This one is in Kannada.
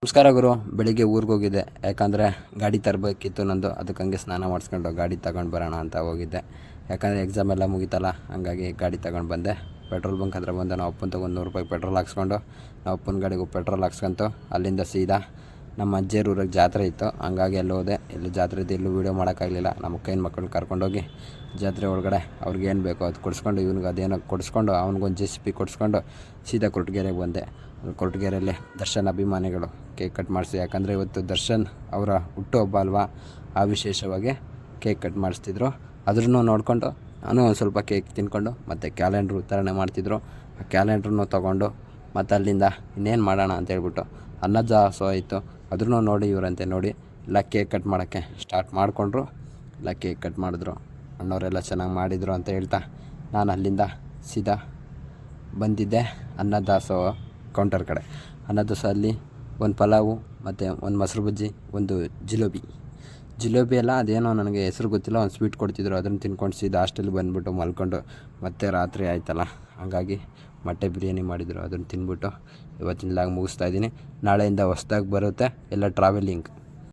ನಮಸ್ಕಾರ ಗುರು. ಬೆಳಿಗ್ಗೆ ಊರಿಗೆ ಹೋಗಿದ್ದೆ, ಯಾಕಂದರೆ ಗಾಡಿ ತರಬೇಕಿತ್ತು ನಂದು. ಅದಕ್ಕೆ ಹಂಗೆ ಸ್ನಾನ ಮಾಡಿಸ್ಕೊಂಡು ಗಾಡಿ ತಗೊಂಡು ಬರೋಣ ಅಂತ ಹೋಗಿದ್ದೆ. ಯಾಕಂದರೆ ಎಕ್ಸಾಮ್ ಎಲ್ಲ ಮುಗಿತಲ್ಲ, ಹಂಗಾಗಿ ಗಾಡಿ ತಗೊಂಡು ಬಂದೆ. ಪೆಟ್ರೋಲ್ ಬಂಕ್ ಹತ್ರ ಬಂದೆ. ನಾವು ಅಪ್ಪನ ತಗೊಂಡು ₹100 ಪೆಟ್ರೋಲ್ ಹಾಕ್ಸ್ಕೊಂಡು ನಾವು ಅಪ್ಪನ ಗಾಡಿಗೂ ಪೆಟ್ರೋಲ್ ಹಾಕ್ಸ್ಕೊಂತು ಅಲ್ಲಿಂದ ಸೀದಾ ನಮ್ಮ ಅಜ್ಜಿಯರ ಊರಿಗೆ ಜಾತ್ರೆ ಇತ್ತು. ಹಂಗಾಗಿ ಅಲ್ಲಿ ಹೋದೆ. ಇಲ್ಲಿ ಜಾತ್ರೆ ಇದ್ದು ಎಲ್ಲೂ ವೀಡಿಯೋ ಮಾಡೋಕ್ಕಾಗಲಿಲ್ಲ. ನಮ್ಮ ಕೈನ ಮಕ್ಕಳನ್ನ ಕರ್ಕೊಂಡೋಗಿ ಜಾತ್ರೆ ಒಳಗಡೆ ಅವ್ರಿಗೇನು ಬೇಕೋ ಅದು ಕೊಡಿಸ್ಕೊಂಡು, ಇವ್ನಿಗೆ ಅದೇನೋ ಕೊಡಿಸ್ಕೊಂಡು, ಅವ್ನಿಗೊಂದು JCB ಕೊಡಿಸ್ಕೊಂಡು ಸೀದಾ ಕೊರಟಗೆರೆಗೆ ಬಂದೆ. ಕೊರಟಗೆರೆಯಲ್ಲಿ ದರ್ಶನ್ ಅಭಿಮಾನಿಗಳು ಕೇಕ್ ಕಟ್ ಮಾಡಿಸಿ, ಯಾಕಂದರೆ ಇವತ್ತು ದರ್ಶನ್ ಅವರ ಹುಟ್ಟುಹಬ್ಬ ಅಲ್ವಾ, ಆ ವಿಶೇಷವಾಗಿ ಕೇಕ್ ಕಟ್ ಮಾಡಿಸ್ತಿದ್ರು. ಅದನ್ನು ನೋಡಿಕೊಂಡು ನಾನು ಒಂದು ಸ್ವಲ್ಪ ಕೇಕ್ ತಿನ್ಕೊಂಡು ಮತ್ತು ಕ್ಯಾಲೆಂಡ್ರು ವಿತರಣೆ ಮಾಡ್ತಿದ್ರು. ಆ ಕ್ಯಾಲೆಂಡ್ರನ್ನು ತೊಗೊಂಡು ಮತ್ತು ಅಲ್ಲಿಂದ ಇನ್ನೇನು ಮಾಡೋಣ ಅಂತ ಹೇಳ್ಬಿಟ್ಟು ಅನ್ನದಾಸೋಹ ಇತ್ತು. ಅದನ್ನು ನೋಡಿ ಇವರಂತೆ ನೋಡಿ ಎಲ್ಲ ಕೇಕ್ ಕಟ್ ಮಾಡೋಕ್ಕೆ ಸ್ಟಾರ್ಟ್ ಮಾಡಿಕೊಂಡ್ರು. ಎಲ್ಲ ಕೇಕ್ ಕಟ್ ಮಾಡಿದ್ರು. ಅಣ್ಣವರೆಲ್ಲ ಚೆನ್ನಾಗಿ ಮಾಡಿದರು ಅಂತ ಹೇಳ್ತಾ ನಾನು ಅಲ್ಲಿಂದ ಸೀದಾ ಬಂದಿದ್ದೆ ಅನ್ನದಾಸೋಹ ಕೌಂಟರ್ ಕಡೆ. ಅನ್ನದಾಸೋಹಲ್ಲಿ ಒಂದು ಪಲಾವು ಮತ್ತು ಒಂದು ಮೊಸರು ಬಜ್ಜಿ, ಒಂದು ಜಿಲೇಬಿ ಎಲ್ಲ ಅದೇನೋ ನನಗೆ ಹೆಸರು ಗೊತ್ತಿಲ್ಲ, ಒಂದು ಸ್ವೀಟ್ ಕೊಡ್ತಿದ್ರು. ಅದನ್ನು ತಿನ್ಕೊಂಡು ಸೀದಾ ಹಾಸ್ಟೆಲ್ಗೆ ಬಂದುಬಿಟ್ಟು ಮಲ್ಕೊಂಡು ಮತ್ತೆ ರಾತ್ರಿ ಆಯ್ತಲ್ಲ, ಹಾಗಾಗಿ ಮೊಟ್ಟೆ ಬಿರಿಯಾನಿ ಮಾಡಿದರು. ಅದನ್ನು ತಿಂದ್ಬಿಟ್ಟು ಇವತ್ತಿನ ಲಾಗ್ ಮುಗಿಸ್ತಾಯಿದ್ದೀನಿ. ನಾಳೆಯಿಂದ ಹೊಸ್ದಾಗಿ ಬರುತ್ತೆ ಎಲ್ಲ ಟ್ರಾವೆಲಿಂಗ್.